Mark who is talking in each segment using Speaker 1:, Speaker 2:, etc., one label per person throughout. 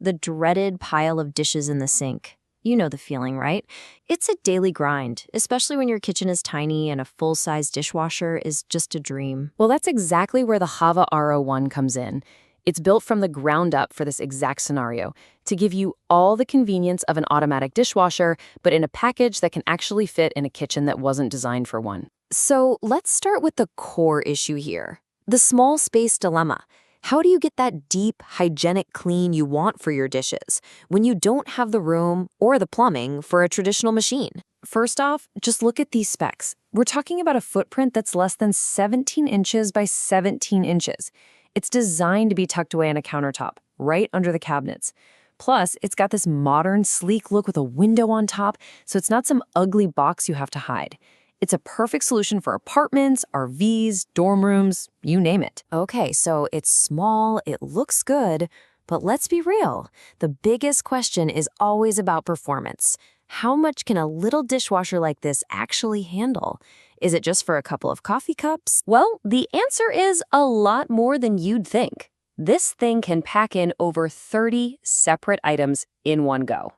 Speaker 1: The dreaded pile of dishes in the sink. You know the feeling, right? It's a daily grind, especially when your kitchen is tiny and a full-size dishwasher is just a dream.
Speaker 2: Well, that's exactly where the HAVA RO1 comes in. It's built from the ground up for this exact scenario, to give you all the convenience of an automatic dishwasher, but in a package that can actually fit in a kitchen that wasn't designed for one.
Speaker 1: So let's start with the core issue here. The small space dilemma. How do you get that deep, hygienic clean you want for your dishes when you don't have the room or the plumbing for a traditional machine? First off, just look at these specs. We're talking about a footprint that's less than 17 inches by 17 inches. It's designed to be tucked away on a countertop, right under the cabinets. Plus, it's got this modern, sleek look with a window on top, so it's not some ugly box you have to hide. It's a perfect solution for apartments, RVs, dorm rooms, you name it. Okay, so it's small, it looks good, but let's be real. The biggest question is always about performance. How much can a little dishwasher like this actually handle? Is it just for a couple of coffee cups? Well, the answer is a lot more than you'd think. This thing can pack in over 30 separate items in one go.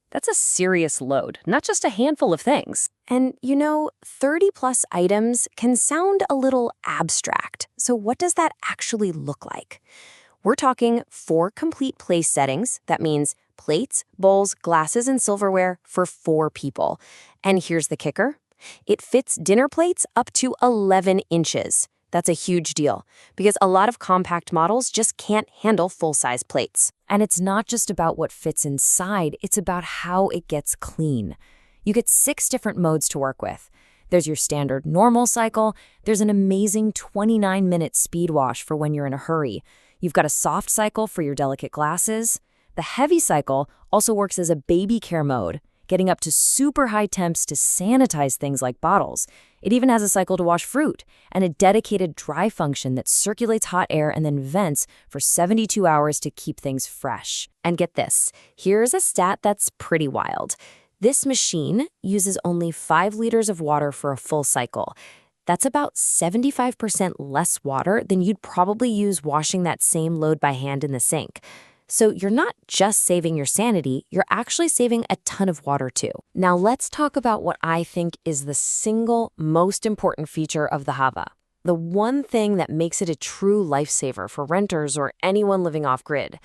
Speaker 1: That's a serious load, not just a handful of things. And 30 plus items can sound a little abstract. So what does that actually look like? We're talking 4 complete place settings. That means plates, bowls, glasses, and silverware for 4 people. And here's the kicker. It fits dinner plates up to 11 inches. That's a huge deal because a lot of compact models just can't handle full-size plates. And it's not just about what fits inside, it's about how it gets clean. You get 6 different modes to work with. There's your standard normal cycle. There's an amazing 29-minute speed wash for when you're in a hurry. You've got a soft cycle for your delicate glasses. The heavy cycle also works as a baby care mode, getting up to super high temps to sanitize things like bottles. It even has a cycle to wash fruit and a dedicated dry function that circulates hot air and then vents for 72 hours to keep things fresh. And get this, here's a stat that's pretty wild. This machine uses only 5 liters of water for a full cycle. That's about 75% less water than you'd probably use washing that same load by hand in the sink. So you're not just saving your sanity, you're actually saving a ton of water too. Now let's talk about what I think is the single most important feature of the HAVA. The one thing that makes it a true lifesaver for renters or anyone living off-grid.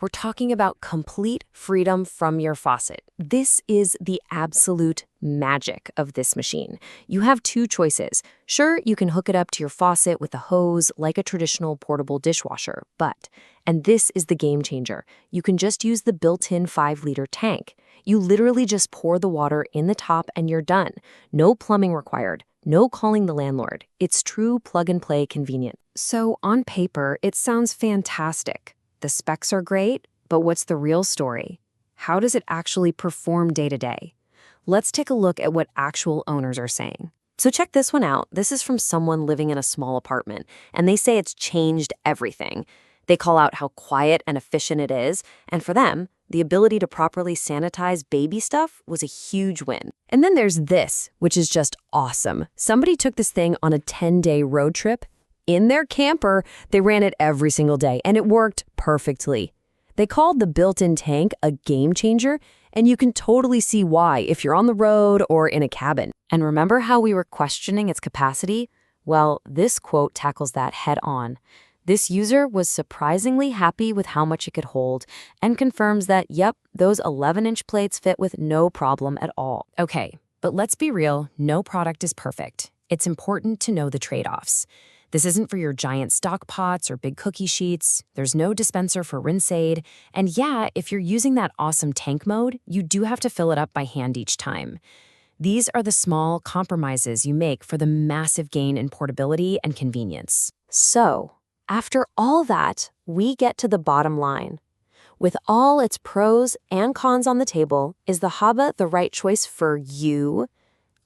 Speaker 1: We're talking about complete freedom from your faucet. This is the absolute magic of this machine. You have 2 choices. Sure, you can hook it up to your faucet with a hose like a traditional portable dishwasher, but, and this is the game changer, you can just use the built-in 5-liter tank. You literally just pour the water in the top and you're done. No plumbing required. No calling the landlord. It's true plug-and-play convenient. So on paper, it sounds fantastic. The specs are great, but what's the real story? How does it actually perform day to day? Let's take a look at what actual owners are saying. So check this one out. This is from someone living in a small apartment, and they say it's changed everything. They call out how quiet and efficient it is, and for them, the ability to properly sanitize baby stuff was a huge win. And then there's this, which is just awesome. Somebody took this thing on a 10-day road trip. In their camper, they ran it every single day, and it worked perfectly. They called the built-in tank a game changer, and you can totally see why if you're on the road or in a cabin. And remember how we were questioning its capacity? Well, this quote tackles that head on. This user was surprisingly happy with how much it could hold and confirms that, yep, those 11-inch plates fit with no problem at all. Okay, but let's be real, no product is perfect. It's important to know the trade-offs. This isn't for your giant stock pots or big cookie sheets. There's no dispenser for rinse aid. And yeah, if you're using that awesome tank mode, you do have to fill it up by hand each time. These are the small compromises you make for the massive gain in portability and convenience. So, after all that, we get to the bottom line. With all its pros and cons on the table, is the HAVA the right choice for you?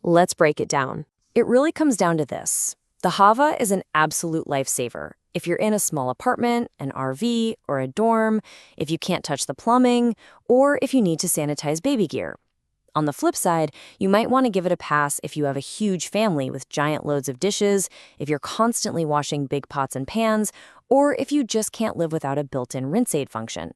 Speaker 1: Let's break it down. It really comes down to this. The HAVA is an absolute lifesaver. If you're in a small apartment, an RV, or a dorm, if you can't touch the plumbing, or if you need to sanitize baby gear. On the flip side, you might want to give it a pass if you have a huge family with giant loads of dishes, if you're constantly washing big pots and pans, or if you just can't live without a built-in rinse aid function.